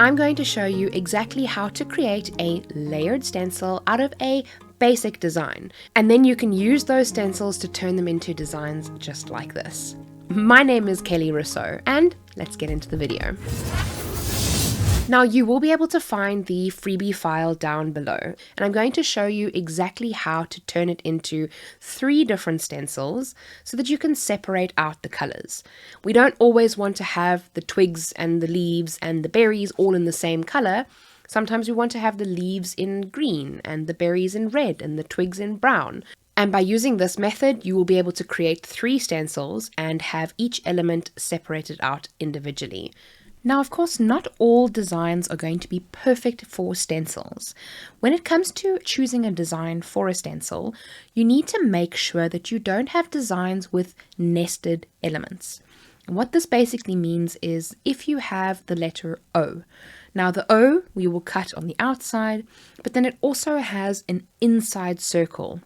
I'm going to show you exactly how to create a layered stencil out of a basic design, and then you can use those stencils to turn them into designs just like this. My name is Kelly Rossouw, and let's get into the video. Now you will be able to find the freebie file down below, and I'm going to show you exactly how to turn it into 3 different stencils so that you can separate out the colors. We don't always want to have the twigs and the leaves and the berries all in the same color. Sometimes we want to have the leaves in green and the berries in red and the twigs in brown. And by using this method, you will be able to create 3 stencils and have each element separated out individually. Now, of course, not all designs are going to be perfect for stencils. When it comes to choosing a design for a stencil, you need to make sure that you don't have designs with nested elements. And what this basically means is if you have the letter O. Now the O we will cut on the outside, but then it also has an inside circle.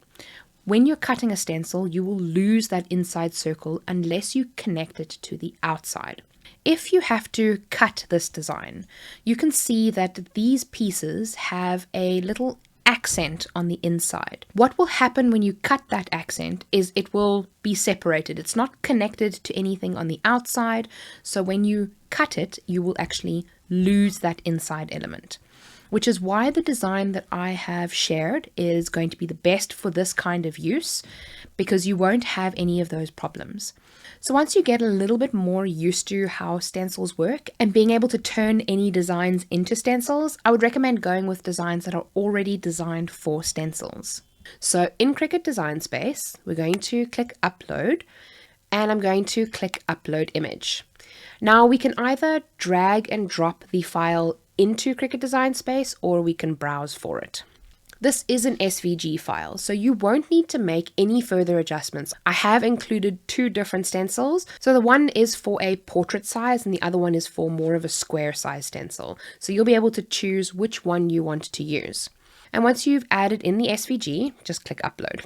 When you're cutting a stencil, you will lose that inside circle unless you connect it to the outside. If you have to cut this design, you can see that these pieces have a little accent on the inside. What will happen when you cut that accent is it will be separated. It's not connected to anything on the outside, so when you cut it, you will actually lose that inside element. Which is why the design that I have shared is going to be the best for this kind of use, because you won't have any of those problems. So once you get a little bit more used to how stencils work and being able to turn any designs into stencils, I would recommend going with designs that are already designed for stencils. So in Cricut Design Space, we're going to click Upload, and I'm going to click Upload Image. Now we can either drag and drop the file into Cricut Design Space, or we can browse for it. This is an SVG file, so you won't need to make any further adjustments. I have included 2 different stencils. So the one is for a portrait size and the other one is for more of a square size stencil. So you'll be able to choose which one you want to use. And once you've added in the SVG, just click Upload.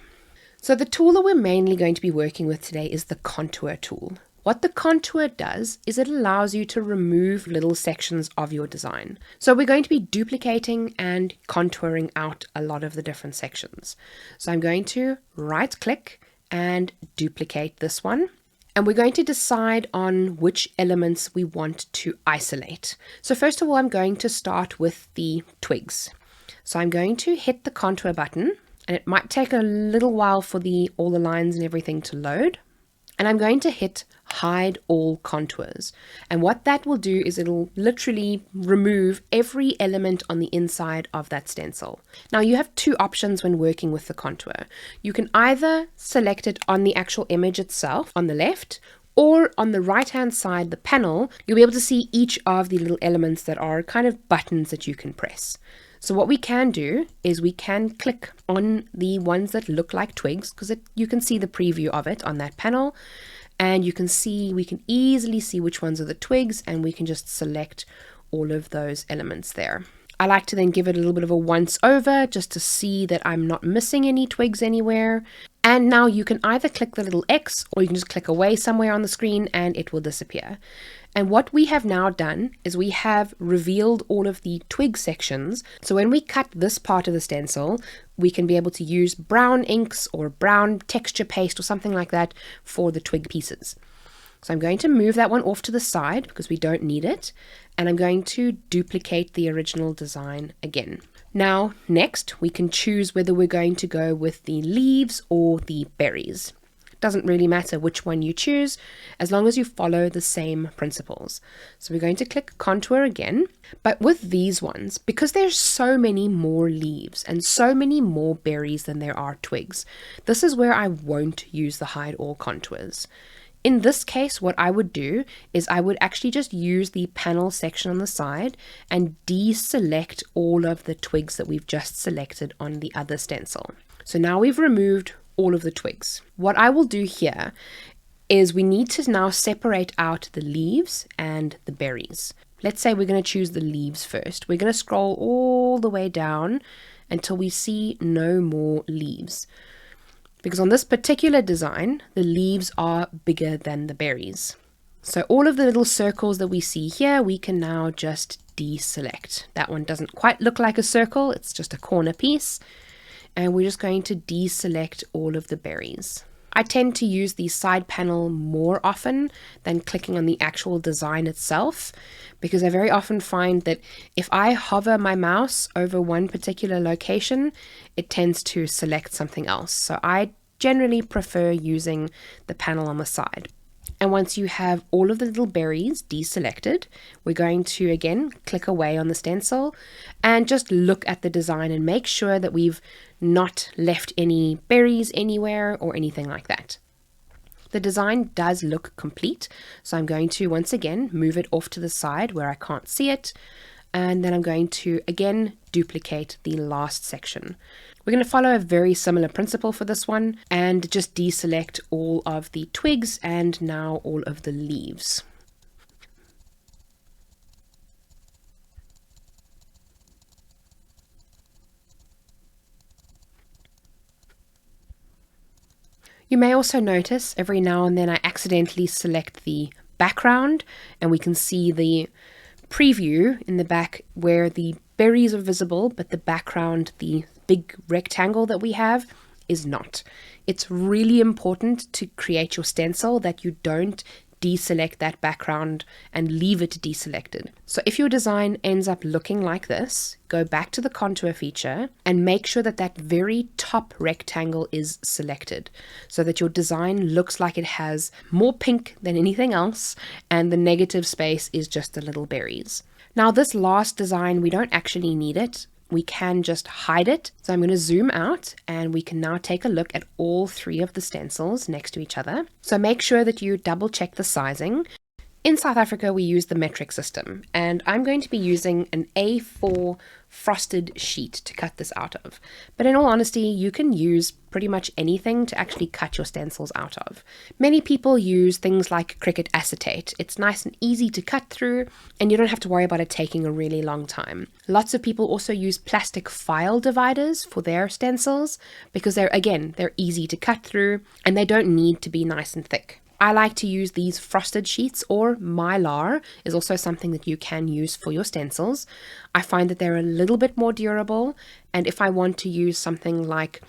So the tool that we're mainly going to be working with today is the contour tool. What the contour does is it allows you to remove little sections of your design. So we're going to be duplicating and contouring out a lot of the different sections. So I'm going to right click and duplicate this one. And we're going to decide on which elements we want to isolate. So first of all, I'm going to start with the twigs. So I'm going to hit the contour button, and it might take a little while for all the lines and everything to load. And I'm going to hit hide all contours. And what that will do is it'll literally remove every element on the inside of that stencil. Now you have 2 options when working with the contour. You can either select it on the actual image itself on the left, or on the right hand side, the panel, you'll be able to see each of the little elements that are kind of buttons that you can press. So what we can do is we can click on the ones that look like twigs, because you can see the preview of it on that panel, and we can easily see which ones are the twigs, and we can just select all of those elements there. I like to then give it a little bit of a once over just to see that I'm not missing any twigs anywhere. And now you can either click the little X, or you can just click away somewhere on the screen and it will disappear. And what we have now done is we have revealed all of the twig sections. So when we cut this part of the stencil, we can be able to use brown inks or brown texture paste or something like that for the twig pieces. So I'm going to move that one off to the side because we don't need it. And I'm going to duplicate the original design again. Now, next, we can choose whether we're going to go with the leaves or the berries. Doesn't really matter which one you choose, as long as you follow the same principles. So we're going to click contour again, but with these ones, because there's so many more leaves and so many more berries than there are twigs, this is where I won't use the hide all contours. In this case, what I would do is I would actually just use the panel section on the side and deselect all of the twigs that we've just selected on the other stencil. So now we've removed all of the twigs. What I will do here is we need to now separate out the leaves and the berries. Let's say we're going to choose the leaves first. We're going to scroll all the way down until we see no more leaves. Because on this particular design, the leaves are bigger than the berries. So all of the little circles that we see here, we can now just deselect. That one doesn't quite look like a circle, it's just a corner piece. And we're just going to deselect all of the berries. I tend to use the side panel more often than clicking on the actual design itself, because I very often find that if I hover my mouse over one particular location, it tends to select something else. So I generally prefer using the panel on the side. And once you have all of the little berries deselected, we're going to again click away on the stencil and just look at the design and make sure that we've not left any berries anywhere or anything like that. The design does look complete, so I'm going to once again move it off to the side where I can't see it, and then I'm going to again duplicate the last section. We're going to follow a very similar principle for this one and just deselect all of the twigs and now all of the leaves. You may also notice every now and then I accidentally select the background, and we can see the preview in the back where the berries are visible, but the background, the big rectangle that we have, is not. It's really important to create your stencil that you don't deselect that background and leave it deselected. So if your design ends up looking like this, go back to the contour feature and make sure that that very top rectangle is selected so that your design looks like it has more pink than anything else and the negative space is just the little berries. Now this last design, we don't actually need it. We can just hide it. So I'm going to zoom out and we can now take a look at all three of the stencils next to each other. So make sure that you double check the sizing. In South Africa, we use the metric system, and I'm going to be using an A4 frosted sheet to cut this out of. But in all honesty, you can use pretty much anything to actually cut your stencils out of. Many people use things like Cricut acetate. It's nice and easy to cut through, and you don't have to worry about it taking a really long time. Lots of people also use plastic file dividers for their stencils because they're easy to cut through and they don't need to be nice and thick. I like to use these frosted sheets, or mylar is also something that you can use for your stencils. I find that they're a little bit more durable, and if I want to use something like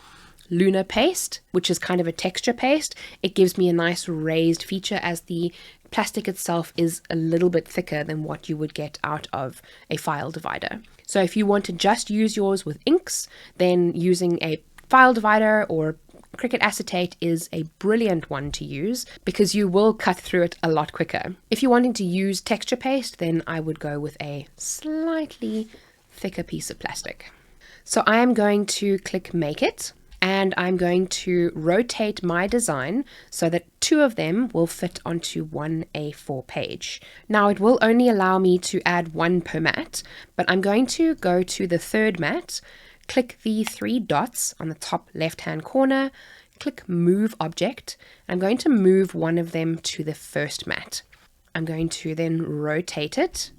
Lunar paste, which is kind of a texture paste, it gives me a nice raised feature as the plastic itself is a little bit thicker than what you would get out of a file divider. So if you want to just use yours with inks, then using a file divider or Cricut acetate is a brilliant one to use because you will cut through it a lot quicker. If you're wanting to use texture paste, then I would go with a slightly thicker piece of plastic. So I am going to click Make It, and I'm going to rotate my design so that two of them will fit onto one A4 page. Now it will only allow me to add one per mat, but I'm going to go to the third mat, click the three dots on the top left-hand corner, click Move Object. I'm going to move one of them to the first mat. I'm going to then rotate it,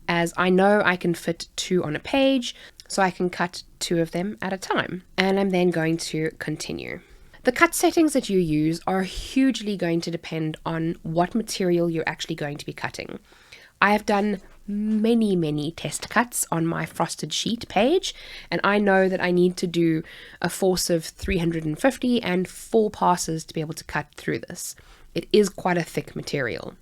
as I know I can fit two on a page, so I can cut two of them at a time. And I'm then going to continue. The cut settings that you use are hugely going to depend on what material you're actually going to be cutting. I have done many test cuts on my frosted sheet page, and I know that I need to do a force of 350 and 4 passes to be able to cut through this. It is quite a thick material.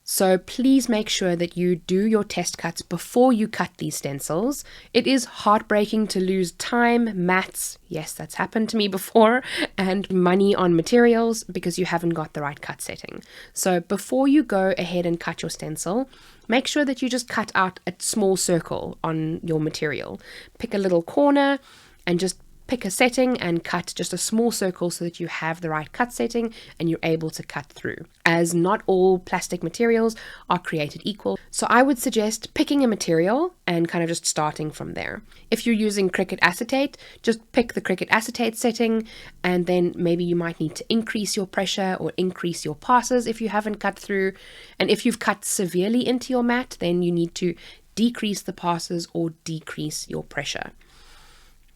So please make sure that you do your test cuts before you cut these stencils. It is heartbreaking to lose time, mats, yes, that's happened to me before, and money on materials because you haven't got the right cut setting. So before you go ahead and cut your stencil, make sure that you just cut out a small circle on your material. Pick a little corner and just pick a setting and cut just a small circle so that you have the right cut setting and you're able to cut through, as not all plastic materials are created equal. So I would suggest picking a material and kind of just starting from there. If you're using Cricut acetate, just pick the Cricut acetate setting, and then maybe you might need to increase your pressure or increase your passes if you haven't cut through. And if you've cut severely into your mat, then you need to decrease the passes or decrease your pressure.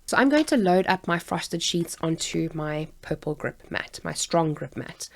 So I'm going to load up my frosted sheets onto my purple grip mat, my strong grip mat.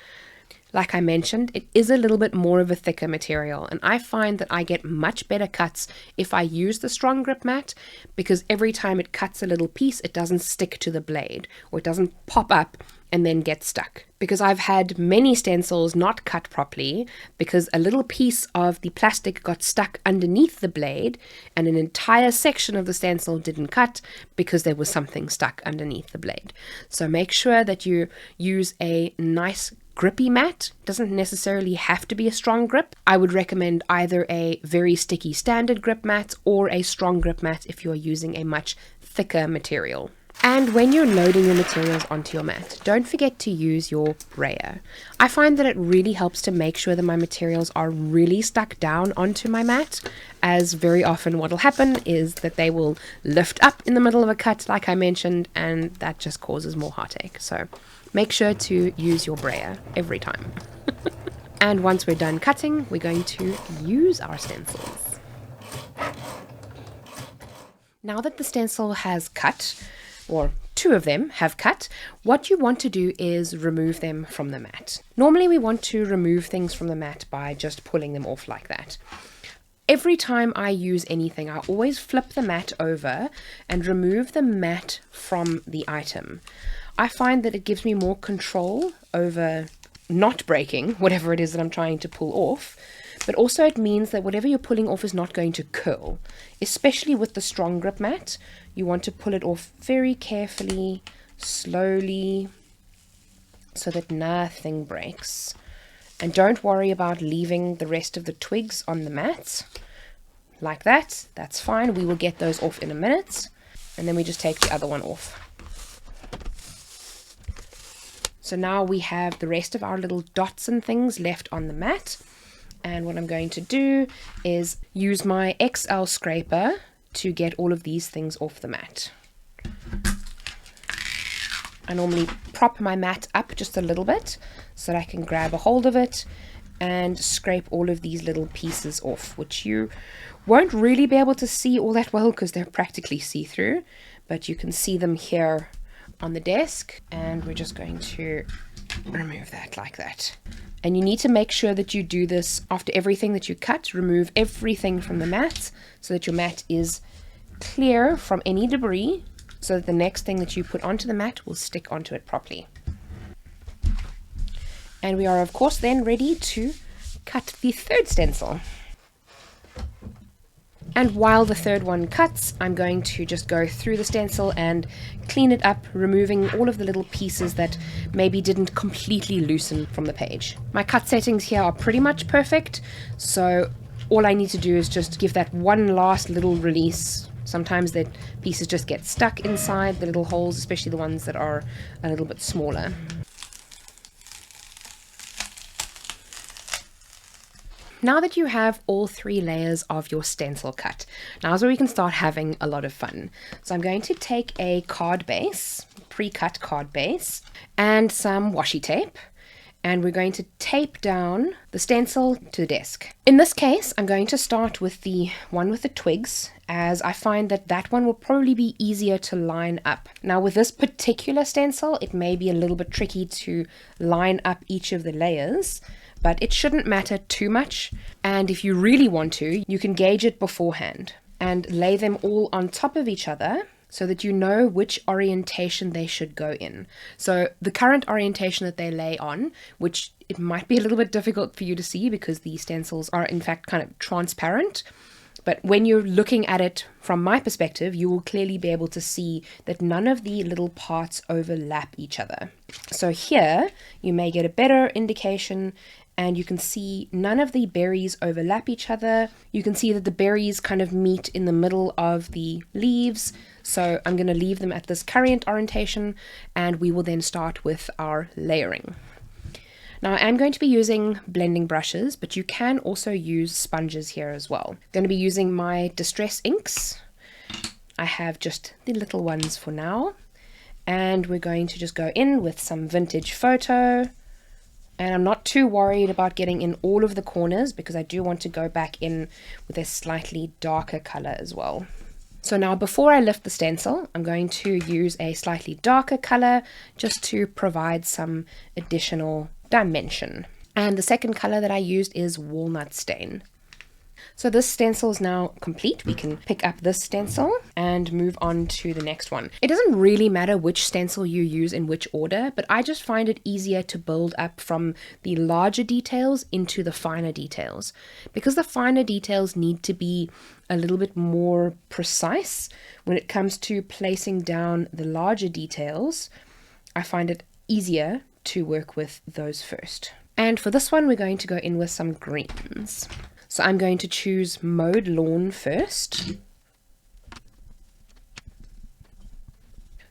Like I mentioned, it is a little bit more of a thicker material, and I find that I get much better cuts if I use the strong grip mat, because every time it cuts a little piece, it doesn't stick to the blade, or it doesn't pop up and then get stuck. Because I've had many stencils not cut properly because a little piece of the plastic got stuck underneath the blade and an entire section of the stencil didn't cut because there was something stuck underneath the blade. So make sure that you use a nice grippy mat. Doesn't necessarily have to be a strong grip. I would recommend either a very sticky standard grip mat or a strong grip mat if you're using a much thicker material. And when you're loading your materials onto your mat, don't forget to use your brayer. I find that it really helps to make sure that my materials are really stuck down onto my mat, as very often what will happen is that they will lift up in the middle of a cut, like I mentioned, and that just causes more heartache. So make sure to use your brayer every time. And once we're done cutting, we're going to use our stencils. Now that the stencil has cut, or two of them have cut, what you want to do is remove them from the mat. Normally we want to remove things from the mat by just pulling them off like that. Every time I use anything, I always flip the mat over and remove the mat from the item. I find that it gives me more control over not breaking whatever it is that I'm trying to pull off, but also it means that whatever you're pulling off is not going to curl. Especially with the strong grip mat, you want to pull it off very carefully, slowly, so that nothing breaks. And don't worry about leaving the rest of the twigs on the mat. Like that, that's fine. We will get those off in a minute. And then we just take the other one off. So now we have the rest of our little dots and things left on the mat. And what I'm going to do is use my XL scraper to get all of these things off the mat. I normally prop my mat up just a little bit so that I can grab a hold of it and scrape all of these little pieces off, which you won't really be able to see all that well because they're practically see-through, but you can see them here on the desk, and we're just going to remove that like that. And you need to make sure that you do this after everything that you cut. Remove everything from the mat so that your mat is clear from any debris, so that the next thing that you put onto the mat will stick onto it properly. And we are of course then ready to cut the third stencil. And while the third one cuts, I'm going to just go through the stencil and clean it up, removing all of the little pieces that maybe didn't completely loosen from the page. My cut settings here are pretty much perfect, so all I need to do is just give that one last little release. Sometimes the pieces just get stuck inside the little holes, especially the ones that are a little bit smaller. Now that you have all three layers of your stencil cut, now's where we can start having a lot of fun. So I'm going to take a card base, pre-cut card base, and some washi tape, and we're going to tape down the stencil to the desk. In this case, I'm going to start with the one with the twigs, as I find that that one will probably be easier to line up. Now with this particular stencil, it may be a little bit tricky to line up each of the layers, but it shouldn't matter too much. And if you really want to, you can gauge it beforehand and lay them all on top of each other so that you know which orientation they should go in. So the current orientation that they lay on, which it might be a little bit difficult for you to see because the stencils are in fact kind of transparent, but when you're looking at it from my perspective, you will clearly be able to see that none of the little parts overlap each other. So here you may get a better indication, and you can see none of the berries overlap each other. You can see that the berries kind of meet in the middle of the leaves. So I'm going to leave them at this current orientation, and we will then start with our layering. Now I'm going to be using blending brushes, but you can also use sponges here as well. I'm going to be using my Distress inks. I have just the little ones for now. And we're going to just go in with some vintage photo. And I'm not too worried about getting in all of the corners because I do want to go back in with a slightly darker color as well. So now before I lift the stencil, I'm going to use a slightly darker color just to provide some additional dimension. And the second color that I used is Walnut Stain. So this stencil is now complete. We can pick up this stencil and move on to the next one. It doesn't really matter which stencil you use in which order, but I just find it easier to build up from the larger details into the finer details, because the finer details need to be a little bit more precise when it comes to placing down the larger details. I find it easier to work with those first. And for this one, we're going to go in with some greens. So I'm going to choose Mowed Lawn first.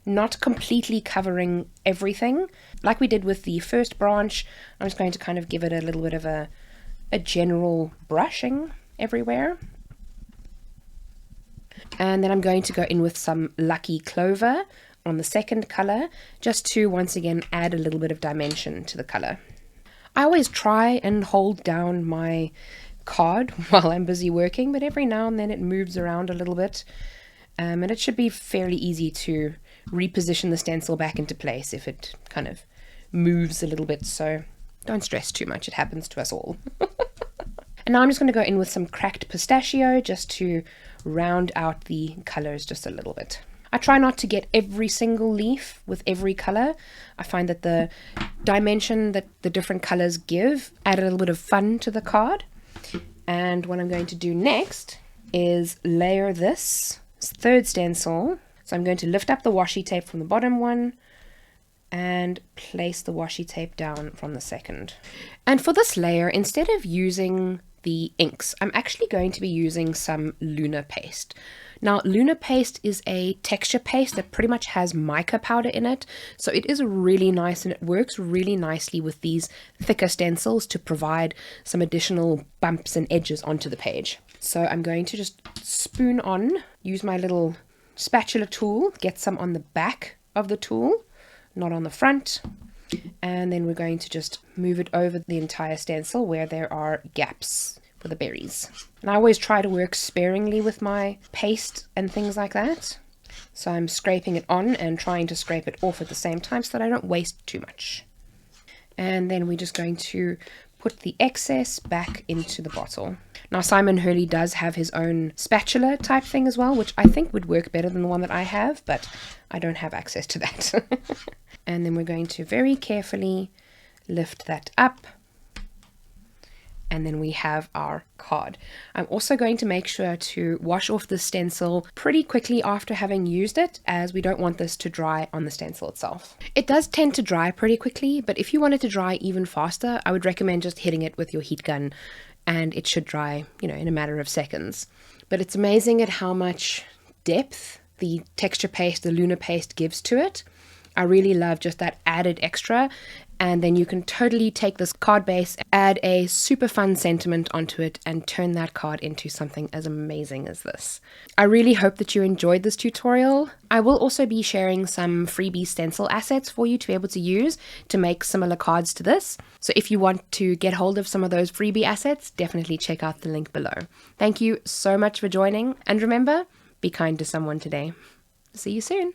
Not completely covering everything. Like we did with the first branch, I'm just going to kind of give it a little bit of a general brushing everywhere. And then I'm going to go in with some Lucky Clover on the second color, just to once again add a little bit of dimension to the color. I always try and hold down my card while I'm busy working, but every now and then it moves around a little bit, and it should be fairly easy to reposition the stencil back into place if it kind of moves a little bit, so don't stress too much, it happens to us all. And now I'm just going to go in with some Cracked Pistachio just to round out the colors just a little bit. I try not to get every single leaf with every color. I find that the dimension that the different colors give add a little bit of fun to the card. And what I'm going to do next is layer this third stencil. So I'm going to lift up the washi tape from the bottom one and place the washi tape down from the second. And for this layer, instead of using the inks, I'm actually going to be using some Lunar Paste. Now, Lunar Paste is a texture paste that pretty much has mica powder in it, so it is really nice and it works really nicely with these thicker stencils to provide some additional bumps and edges onto the page. So I'm going to just spoon on, use my little spatula tool, get some on the back of the tool, not on the front, and then we're going to just move it over the entire stencil where there are gaps for the berries. And I always try to work sparingly with my paste and things like that. So I'm scraping it on and trying to scrape it off at the same time so that I don't waste too much. And then we're just going to put the excess back into the bottle. Now Simon Hurley does have his own spatula type thing as well, which I think would work better than the one that I have, but I don't have access to that. And then we're going to very carefully lift that up. And then we have our card. I'm also going to make sure to wash off the stencil pretty quickly after having used it, as we don't want this to dry on the stencil itself. It does tend to dry pretty quickly, but if you want it to dry even faster, I would recommend just hitting it with your heat gun and it should dry, in a matter of seconds. But it's amazing at how much depth the texture paste, the Lunar Paste, gives to it. I really love just that added extra. And then you can totally take this card base, add a super fun sentiment onto it, and turn that card into something as amazing as this. I really hope that you enjoyed this tutorial. I will also be sharing some freebie stencil assets for you to be able to use to make similar cards to this. So if you want to get hold of some of those freebie assets, definitely check out the link below. Thank you so much for joining, and remember, be kind to someone today. See you soon.